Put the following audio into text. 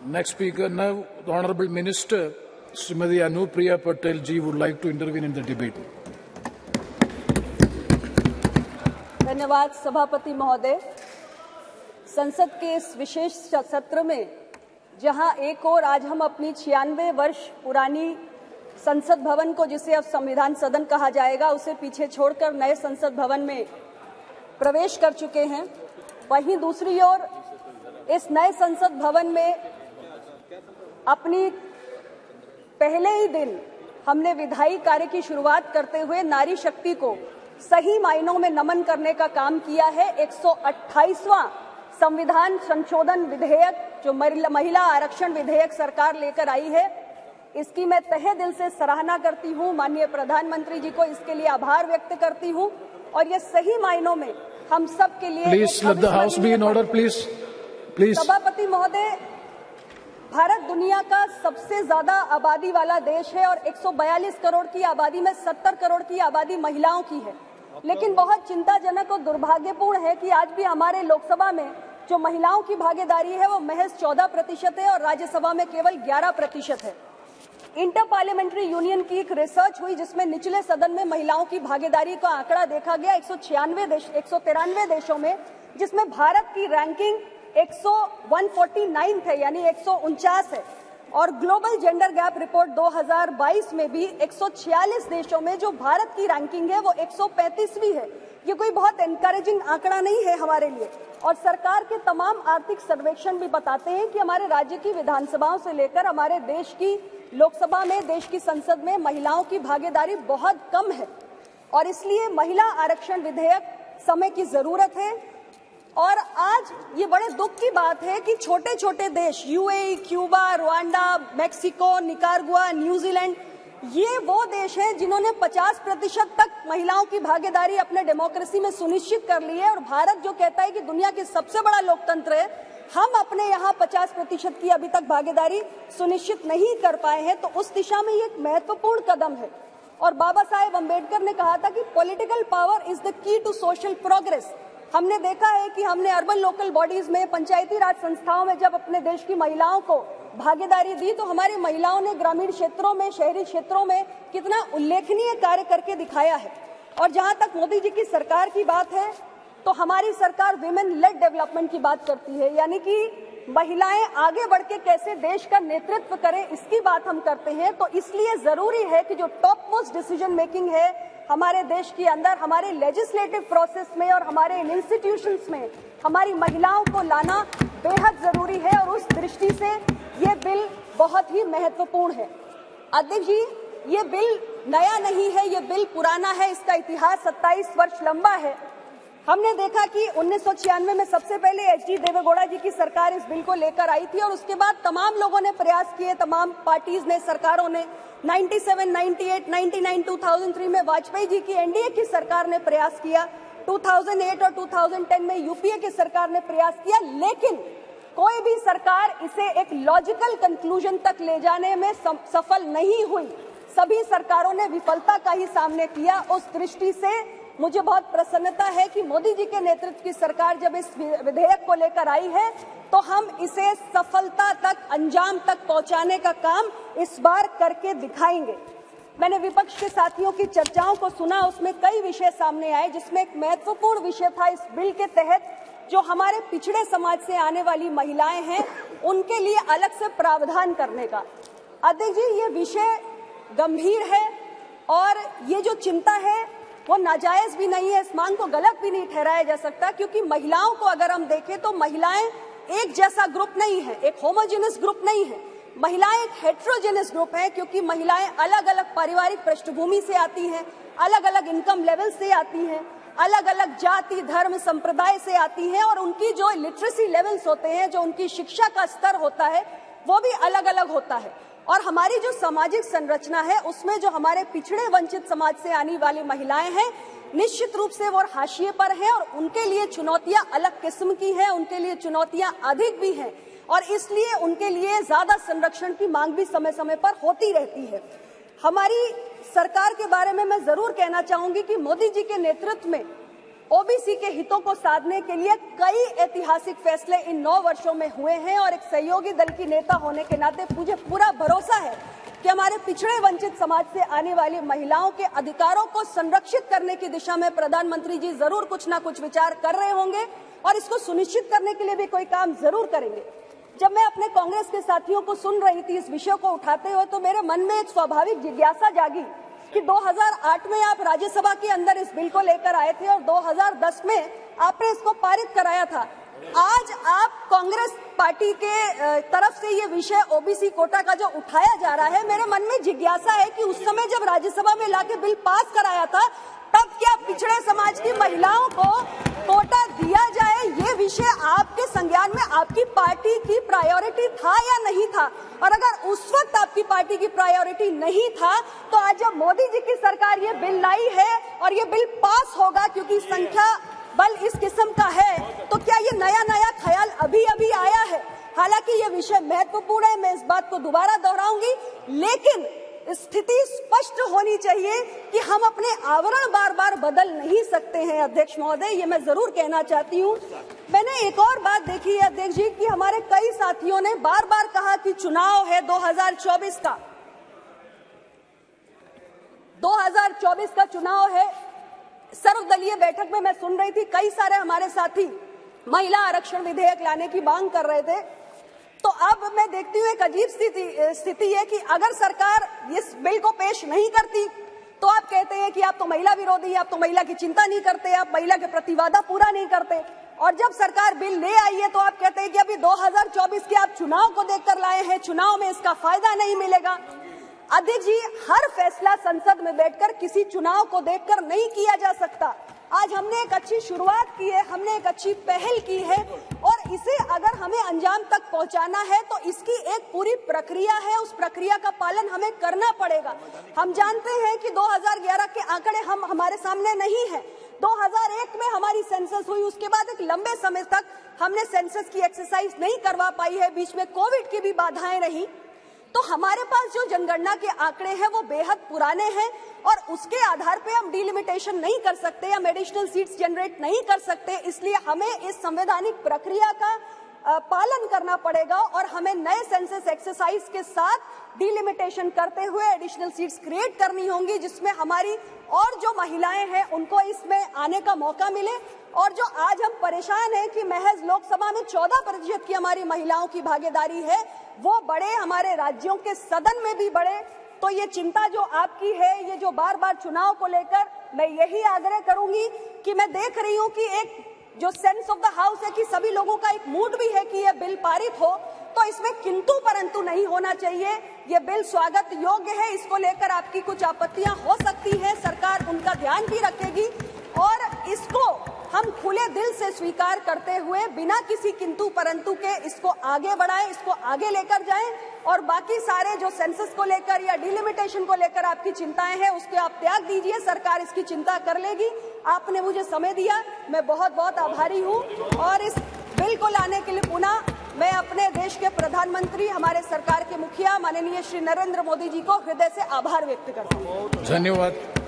Next speaker now, the Honourable Minister, Srimati Anupriya Patel ji would like to intervene in the debate. धन्यवाद सभापति महोदय। संसद के इस विशेष सत्र में जहां एक और आज हम अपनी 96 वर्ष पुरानी संसद भवन को, जिसे अब संविधान सदन कहा जाएगा, उसे पीछे छोड़कर नए संसद भवन में प्रवेश कर चुके हैं, वहीं दूसरी ओर इस नए संसद भवन में अपनी पहले ही दिन हमने विधायी कार्य की शुरुआत करते हुए नारी शक्ति को सही मायनों में नमन करने का काम किया है। 128वां संविधान संशोधन विधेयक जो महिला आरक्षण विधेयक सरकार लेकर आई है, इसकी मैं तहे दिल से सराहना करती हूं। माननीय प्रधानमंत्री जी को इसके लिए आभार व्यक्त करती हूं और ये सही मायनों में हम सब के लिए please let the house be in order. Please सभापति महोदय, भारत दुनिया का सबसे ज्यादा आबादी वाला देश है और 142 करोड़ की आबादी में 70 करोड़ की आबादी महिलाओं की है। लेकिन बहुत चिंताजनक और दुर्भाग्यपूर्ण है कि आज भी हमारे लोकसभा में जो महिलाओं की भागीदारी है वो महज 14% है और राज्यसभा में केवल 11% है। इंटर पार्लियामेंट्री यूनियन की एक रिसर्च हुई जिसमें निचले सदन में महिलाओं की भागीदारी का आंकड़ा देखा गया 193 देशों में, जिसमें भारत की रैंकिंग 149 है, यानी 149 है। और ग्लोबल जेंडर गैप रिपोर्ट 2022 में भी 146 देशों में जो भारत की रैंकिंग है वो 135वीं है। ये कोई बहुत एनकरेजिंग आंकड़ा नहीं है हमारे लिए। और सरकार के तमाम आर्थिक सर्वेक्षण भी बताते हैं कि हमारे राज्य की विधानसभाओं से लेकर हमारे देश की लोकसभा में, देश की संसद में महिलाओं की भागीदारी बहुत कम है और इसलिए महिला आरक्षण विधेयक समय की जरूरत है। और आज ये बड़े दुख की बात है कि छोटे छोटे देश UAE, Cuba, Rwanda, Mexico, Nicaragua, New Zealand, ये वो देश हैं जिन्होंने 50% तक महिलाओं की भागीदारी अपने डेमोक्रेसी में सुनिश्चित कर ली है। और भारत जो कहता है कि दुनिया के सबसे बड़ा लोकतंत्र है, हम अपने यहाँ 50% की अभी तक भागीदारी सुनिश्चित नहीं कर पाए हैं। तो उस दिशा में ये एक महत्वपूर्ण कदम है। और बाबा साहेब अम्बेडकर ने कहा था कि political power is the key to social progress. हमने देखा है कि हमने अर्बन लोकल बॉडीज में, पंचायती राज संस्थाओं में जब अपने देश की महिलाओं को भागीदारी दी तो हमारी महिलाओं ने ग्रामीण क्षेत्रों में, शहरी क्षेत्रों में कितना उल्लेखनीय कार्य करके दिखाया है। और जहां तक मोदी जी की सरकार की बात है तो हमारी सरकार विमेन लेड डेवलपमेंट की बात करती है, यानी कि महिलाएं आगे बढ़ के कैसे देश का नेतृत्व करें, इसकी बात हम करते हैं। तो इसलिए जरूरी है कि जो टॉप मोस्ट डिसीजन मेकिंग है हमारे देश के अंदर, हमारे लेजिस्लेटिव प्रोसेस में और हमारे इंस्टीट्यूशंस में हमारी महिलाओं को लाना बेहद जरूरी है। और उस दृष्टि से ये बिल बहुत ही महत्वपूर्ण है। अध्यक्ष जी, ये बिल नया नहीं है, ये बिल पुराना है, इसका इतिहास 27 वर्ष लंबा है। हमने देखा कि 1996 में सबसे पहले एच.डी. देवेगौड़ा जी की सरकार इस बिल को लेकर आई थी और उसके बाद तमाम लोगों ने प्रयास किए, तमाम पार्टीज ने, सरकारों ने। 97, 98, 99, 2003 में वाजपेयी जी की एनडीए की सरकार ने प्रयास किया। 2008 और 2010 में यूपीए की सरकार ने प्रयास किया, लेकिन कोई भी सरकार इसे एक लॉजिकल कंक्लूजन तक ले जाने में सफल नहीं हुई। सभी सरकारों ने विफलता का ही सामने किया। उस दृष्टि से मुझे बहुत प्रसन्नता है कि मोदी जी के नेतृत्व की सरकार जब इस विधेयक को लेकर आई है तो हम इसे सफलता तक, अंजाम तक पहुंचाने का काम इस बार करके दिखाएंगे। मैंने विपक्ष के साथियों की चर्चाओं को सुना, उसमें कई विषय सामने आए, जिसमें एक महत्वपूर्ण विषय था इस बिल के तहत जो हमारे पिछड़े समाज से आने वाली महिलाएं हैं उनके लिए अलग से प्रावधान करने का। अध्यक्ष जी, ये विषय गंभीर है और ये जो चिंता है वो नाजायज भी नहीं है, इस मांग को गलत भी नहीं ठहराया जा सकता, क्योंकि महिलाओं को अगर हम देखें तो महिलाएं एक जैसा ग्रुप नहीं है, एक होमोजेनस ग्रुप नहीं है। महिलाएं एक हेट्रोजेनस ग्रुप है, क्योंकि महिलाएं अलग अलग पारिवारिक पृष्ठभूमि से आती हैं, अलग अलग इनकम लेवल से आती हैं, अलग अलग जाति, धर्म, संप्रदाय से आती हैं और उनकी जो लिटरेसी लेवल्स होते हैं, जो उनकी शिक्षा का स्तर होता है, वो भी अलग अलग होता है। और हमारी जो सामाजिक संरचना है उसमें जो हमारे पिछड़े वंचित समाज से आने वाली महिलाएं हैं, निश्चित रूप से वो हाशिए पर हैं और उनके लिए चुनौतियां अलग किस्म की हैं, उनके लिए चुनौतियां अधिक भी हैं और इसलिए उनके लिए ज्यादा संरक्षण की मांग भी समय समय पर होती रहती है। हमारी सरकार के बारे में मैं जरूर कहना चाहूंगी कि मोदी जी के नेतृत्व में ओबीसी के हितों को साधने के लिए कई ऐतिहासिक फैसले इन 9 वर्षों में हुए हैं और एक सहयोगी दल की नेता होने के नाते मुझे पूरा भरोसा है कि हमारे पिछड़े वंचित समाज से आने वाली महिलाओं के अधिकारों को संरक्षित करने की दिशा में प्रधानमंत्री जी जरूर कुछ ना कुछ विचार कर रहे होंगे और इसको सुनिश्चित करने के लिए भी कोई काम जरूर करेंगे। जब मैं अपने कांग्रेस के साथियों को सुन रही थी इस विषय को उठाते हुए, तो मेरे मन में एक स्वाभाविक जिज्ञासा जागी कि 2008 में आप राज्यसभा के अंदर इस बिल को लेकर आए थे और 2010 में आपने इसको पारित कराया था। आज आप कांग्रेस पार्टी के तरफ से ये विषय ओबीसी कोटा का जो उठाया जा रहा है, मेरे मन में जिज्ञासा है कि उस समय जब राज्यसभा में लाके बिल पास कराया था, तब क्या पिछड़े समाज की महिलाओं को कोटा दिया जाए, ये विषय आपके संज्ञान में आपकी पार्टी की प्रायोरिटी था या नहीं था? और अगर उस वक्त आपकी पार्टी की प्रायोरिटी नहीं था, तो आज जब मोदी जी की सरकार ये बिल लाई है और ये बिल पास होगा क्योंकि संख्या बल इस किस्म का है, तो क्या ये नया ख्याल अभी अभी आया है? हालांकि ये विषय महत्वपूर्ण है, मैं इस बात को दोबारा दोहराऊंगी, लेकिन स्थिति स्पष्ट होनी चाहिए कि हम अपने आवरण बार बार बदल नहीं सकते हैं। अध्यक्ष महोदय, ये मैं जरूर कहना चाहती हूँ। मैंने एक और बात देखी है अध्यक्ष जी कि हमारे कई साथियों ने बार बार कहा कि चुनाव है 2024 का, 2024 का चुनाव है। सर्वदलीय बैठक में मैं सुन रही थी, कई सारे हमारे साथी महिला आरक्षण विधेयक लाने की मांग कर रहे थे। तो अब मैं देखती हूँ एक अजीब स्थिति है कि अगर सरकार इस बिल को पेश नहीं करती तो आप कहते हैं कि आप तो महिला विरोधी, आप तो महिला की चिंता नहीं करते, आप महिला के प्रति वादा पूरा नहीं करते, और जब सरकार बिल ले आई है तो आप कहते हैं कि अभी 2024 के आप चुनाव को देखकर लाए हैं, चुनाव में इसका फायदा नहीं मिलेगा। अध्यक्ष जी, हर फैसला संसद में बैठकर किसी चुनाव को देखकर नहीं किया जा सकता। आज हमने एक अच्छी शुरुआत की है, हमने एक अच्छी पहल की है, और इसे अगर हमें अंजाम तक पहुंचाना है तो इसकी एक पूरी प्रक्रिया है, उस प्रक्रिया का पालन हमें करना पड़ेगा। हम जानते हैं कि 2011 के आंकड़े हमारे सामने नहीं है। 2001 में हमारी सेंसस हुई, उसके बाद एक लंबे समय तक हमने सेंसस की एक्सरसाइज नहीं करवा पाई है, बीच में कोविड की भी बाधाएं रही। तो हमारे पास जो जनगणना के आंकड़े हैं वो बेहद पुराने हैं और उसके आधार पे हम डिलिमिटेशन नहीं कर सकते, हम एडिशनल सीट्स जनरेट नहीं कर सकते। इसलिए हमें इस संवैधानिक प्रक्रिया का पालन करना पड़ेगा और हमें नए सेंसस एक्सरसाइज के साथ डिलिमिटेशन करते हुए एडिशनल सीट्स क्रिएट करनी होंगी, जिसमें हमारी और जो महिलाएं हैं उनको इसमें आने का मौका मिले। और जो आज हम परेशान हैं कि महज लोकसभा में 14% की हमारी महिलाओं की भागीदारी है, वो बड़े हमारे राज्यों के सदन में भी बढ़े। तो ये चिंता जो आपकी है, ये जो बार बार चुनाव को लेकर, मैं यही आग्रह करूंगी कि मैं देख रही हूं कि एक जो सेंस ऑफ द हाउस है कि सभी लोगों का एक मूड भी है कि यह बिल पारित हो, तो इसमें किंतु परंतु नहीं होना चाहिए। ये बिल स्वागत योग्य है, इसको लेकर आपकी कुछ आपत्तियां हो सकती हैं, सरकार उनका ध्यान भी रखेगी और इसको हम खुले दिल से स्वीकार करते हुए बिना किसी किंतु परंतु के इसको आगे बढ़ाएं, इसको आगे लेकर जाएं। और बाकी सारे जो सेंसस को लेकर या डिलिमिटेशन को लेकर आपकी चिंताएं हैं, उसके आप त्याग दीजिए, सरकार इसकी चिंता कर लेगी। आपने मुझे समय दिया, मैं बहुत बहुत आभारी हूं और इस बिल को लाने के लिए पुनः मैं अपने देश के प्रधानमंत्री, हमारे सरकार के मुखिया माननीय श्री नरेंद्र मोदी जी को हृदय से आभार व्यक्त करता हूं। धन्यवाद।